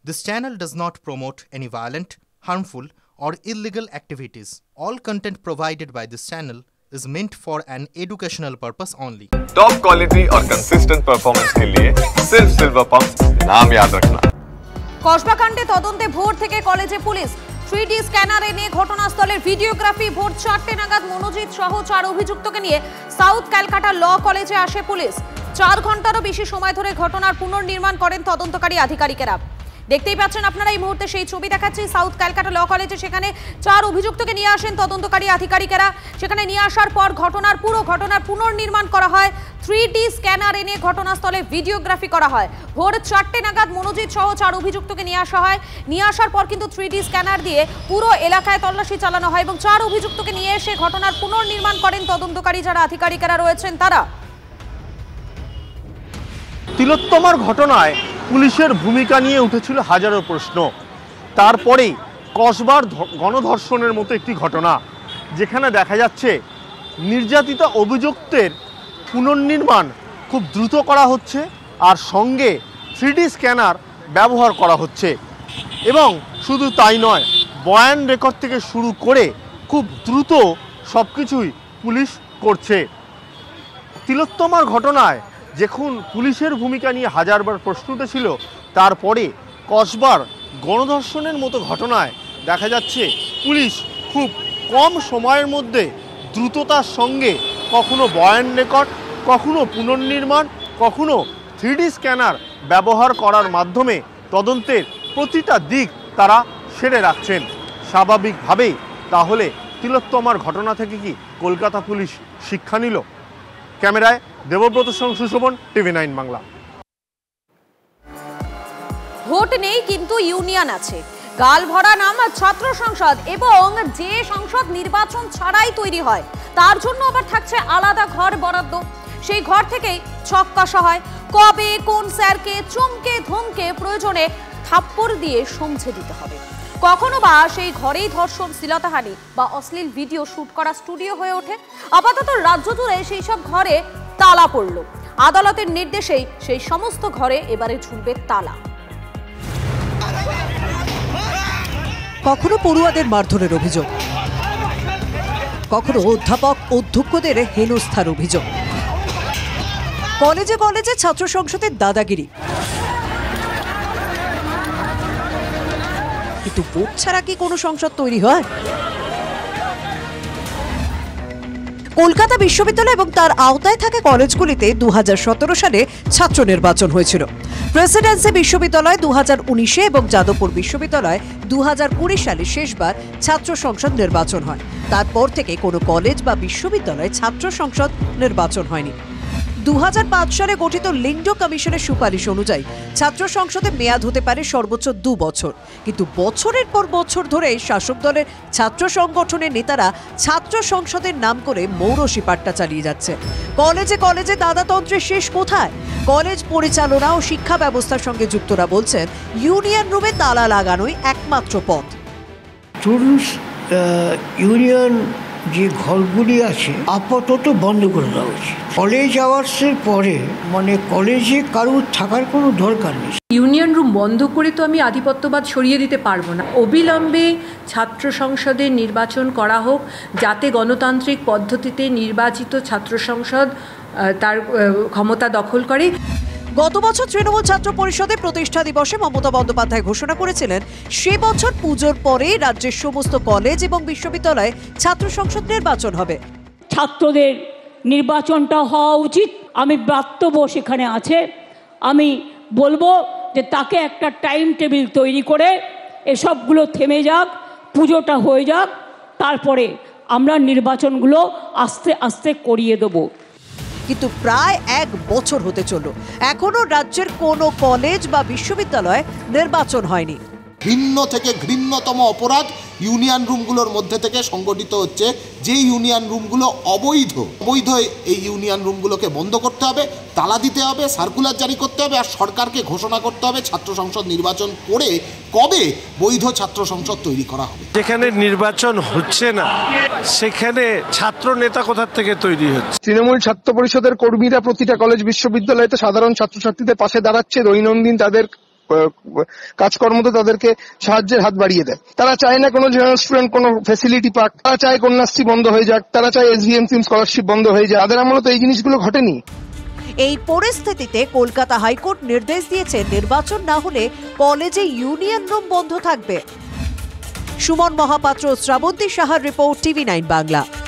This channel does not promote any violent, harmful, or illegal activities. All content provided by this channel is meant for an educational purpose only. Top quality और consistent performance के लिए सिर्फ silver pumps नाम याद रखना। কসবা কাণ্ডে তদন্তে ভোর থেকে কলেজে পুলিশ 3D স্ক্যানার এনে ঘটনাস্থলের ভিডিওগ্রাফি ভোর 4টে নাগাদ মনোজিৎ সহ 4 অভিযুক্তকে নিয়ে সাউথ ক্যালকাটা ল কলেজে আসে পুলিশ। 4 ঘন্টারও বেশি সময় ধরে ঘটনার পুনর্নির্মাণ করেন তদন্তকারী আধিকারিকেরা। দেখতেই পাচ্ছেন আপনারা এই মুহূর্তে সেই ছবি দেখাচ্ছি সাউথ ক্যালকাটা ল কলেজে, সেখানে 4 অভিযুক্তকে নিয়ে আসেন তদন্তকারী আধিকারিকেরা। সেখানে নিয়ে আসার পর ঘটনার পুনর্নির্মাণ করা হয়। 3D স্ক্যানার এনে ঘটনাস্থলে ভিডিওগ্রাফি করা হয়। ভোর 4টে নাগাদ মনোজিৎ সহ 4 অভিযুক্তকে নিয়ে আসা হয়। নিয়ে আসার পর কিন্তু 3D স্ক্যানার দিয়ে পুরো এলাকায় তল্লাশি চালানো হয় এবং 4 অভিযুক্তকে নিয়ে এসে ঘটনার পুনর্নির্মাণ করেন তদন্তকারী যারা আধিকারিকেরা রয়েছেন তারা। তিলোত্তমার ঘটনায় পুলিশের ভূমিকা নিয়ে উঠেছিল হাজারো প্রশ্ন। তারপরেই কসবার গণধর্ষণের মতো একটি ঘটনা, যেখানে দেখা যাচ্ছে নির্যাতিতা অভিযুক্তের পুনর্নির্মাণ খুব দ্রুত করা হচ্ছে আর সঙ্গে 3D স্ক্যানার ব্যবহার করা হচ্ছে। এবং শুধু তাই নয়, বয়ান রেকর্ড থেকে শুরু করে খুব দ্রুত সব কিছুই পুলিশ করছে। তিলোত্তমার ঘটনায় যখন পুলিশের ভূমিকা নিয়ে হাজারবার প্রশ্ন উঠেছিল, তারপরে কসবার গণধর্ষণের মতো ঘটনায় দেখা যাচ্ছে পুলিশ খুব কম সময়ের মধ্যে দ্রুততার সঙ্গে কখনো বয়ান রেকর্ড, কখনো পুনর্নির্মাণ, কখনো 3D স্ক্যানার ব্যবহার করার মাধ্যমে তদন্তের প্রতিটা দিক তারা সেরে রাখছেন। স্বাভাবিকভাবেই তাহলে তিলোত্তমার ঘটনা থেকে কি কলকাতা পুলিশ শিক্ষা নিল? ক্যামেরায় দেবব্রত সঙ্গে সুশোভন, TV9 বাংলা। ভোট নেই কিন্তু ইউনিয়ন আছে, গাল ভরা নাম ছাত্র সংসদ, এবং যে সংসদ নির্বাচন ছাড়াই তৈরি হয় তার জন্য আবার থাকছে আলাদা ঘর বরাদ্দ। সেই ঘর থেকেই ছক কষা হয় কবে কোন স্যারকে চমকে ধমকে প্রয়োজনে থাপ্পড় দিয়ে সমঝে দিতে হবে। কখনো বা সেই ঘরেই ধর্ষণ, শ্লীলতাহানি বা অশ্লীল ভিডিও শুট করা স্টুডিও হয়ে ওঠে। আপাতত রাজ্য জুড়ে সেই সব ঘরে তালা পড়ল। আদালতের নির্দেশেই সেই সমস্ত ঘরে এবারে ঝুলবে তালা। কখনো পড়ুয়াদের মারধরের অভিযোগ, কখনো অধ্যাপক অধ্যক্ষদের হেনস্থার অভিযোগ, কলেজে কলেজে ছাত্র সংসদের দাদাগিরি। কিন্তু ভোট ছাড়া কি কোনো সংসদ তৈরি হয়? কলকাতা বিশ্ববিদ্যালয় এবং তার আওতায় থাকা কলেজগুলিতে 2017 সালে ছাত্র নির্বাচন হয়েছিল। প্রেসিডেন্সি বিশ্ববিদ্যালয় 2019 এবং যাদবপুর বিশ্ববিদ্যালয় 2020 সালে শেষবার ছাত্র সংসদ নির্বাচন হয়। তারপর থেকে কোনো কলেজ বা বিশ্ববিদ্যালয়ে ছাত্র সংসদ নির্বাচন হয়নি। 2005 সালে গঠিত লিংডো কমিশনের সুপারিশ অনুযায়ী ছাত্র সংসদে মেয়াদ হতে পারে সর্বোচ্চ 2 বছর। কিন্তু বছরের পর বছর ধরে শাসক দলের ছাত্র সংগঠনের নেতারা ছাত্র সংসদের নাম করে মৌরসি পাট্টা চালিয়ে যাচ্ছে। কলেজে কলেজে দাদাতন্ত্রের শেষ কোথায়? কলেজ পরিচালনা ও শিক্ষা ব্যবস্থার সঙ্গে যুক্তরা বলছেন ইউনিয়ন রুমে তালা লাগানোই একমাত্র পথ। ইউনিয়ন যে ঘরগুলি আছে আপাতত বন্ধ করে দেওয়া উচিত। কলেজ আওয়ার্সের পরে কলেজে কারোর থাকার কোনো দরকার নেই। ইউনিয়ন রুম বন্ধ করে তো আমি আধিপত্যবাদ সরিয়ে দিতে পারবো না। অবিলম্বে ছাত্র সংসদের নির্বাচন করা হোক, যাতে গণতান্ত্রিক পদ্ধতিতে নির্বাচিত ছাত্র সংসদ তার ক্ষমতা দখল করে। গত বছর তৃণমূল ছাত্র পরিষদের প্রতিষ্ঠা দিবসে মমতা বন্দ্যোপাধ্যায় ঘোষণা করেছিলেন সে বছর পুজোর পরে রাজ্যের সমস্ত কলেজ এবং বিশ্ববিদ্যালয়ে ছাত্র সংসদ নির্বাচন হবে। ছাত্রদের নির্বাচনটা হওয়া উচিত। আমি বক্তব্য সেখানে আছে, আমি বলবো যে তাকে একটা টাইম টেবিল তৈরি করে এসবগুলো থেমে যাক, পুজোটা হয়ে যাক, তারপরে আমরা নির্বাচনগুলো আস্তে আস্তে করিয়ে দেবো। কিন্তু প্রায় 1 বছর হতে চলল, এখনো রাজ্যের কোনো কলেজ বা বিশ্ববিদ্যালয়ে নির্বাচন হয়নি। ঘৃণ্য থেকে ঘৃণ্যতম অপরাধ ইউনিয়ন রুমগুলোর মধ্যে থেকে সংগঠিত হচ্ছে। যে ইউনিয়ন রুমগুলো অবৈধ এই ইউনিয়ন রুমগুলোকে বন্ধ করতে হবে, তালা দিতে হবে, সার্কুলার জারি করতে হবে, আর সরকারকে ঘোষণা করতে হবে ছাত্র সংসদ নির্বাচন করে কবে বৈধ ছাত্র সংসদ তৈরি করা হবে। যেখানে নির্বাচন হচ্ছে না সেখানে ছাত্র নেতা কোথা থেকে তৈরি হচ্ছে? তৃণমূল ছাত্র পরিষদের কর্মীরা প্রতিটা কলেজ বিশ্ববিদ্যালয়তে সাধারণ ছাত্রছাত্রীদের পাশে দাঁড়াচ্ছে, দৈনন্দিন তাদের কাজকর্মতে তাদেরকে সাহায্যের হাত বাড়িয়ে দেয়। তারা চায় না কোনো জেনারেল স্টুডেন্ট কোনো ফ্যাসিলিটি পাক, তারা চায় কন্যাশ্রী বন্ধ হয়ে যাক, তারা চায় SVM স্কলারশিপ বন্ধ হয়ে যায়। তাদের আমলে তো এই জিনিসগুলো ঘটেনি। এই পরিস্থিতিতে কলকাতা হাইকোর্ট নির্দেশ দিয়েছে নির্বাচন না হলে কলেজে ইউনিয়ন রুম বন্ধ থাকবে। সুমন মহাপাত্র, শ্রাবন্তী সাহার রিপোর্ট, TV9 বাংলা।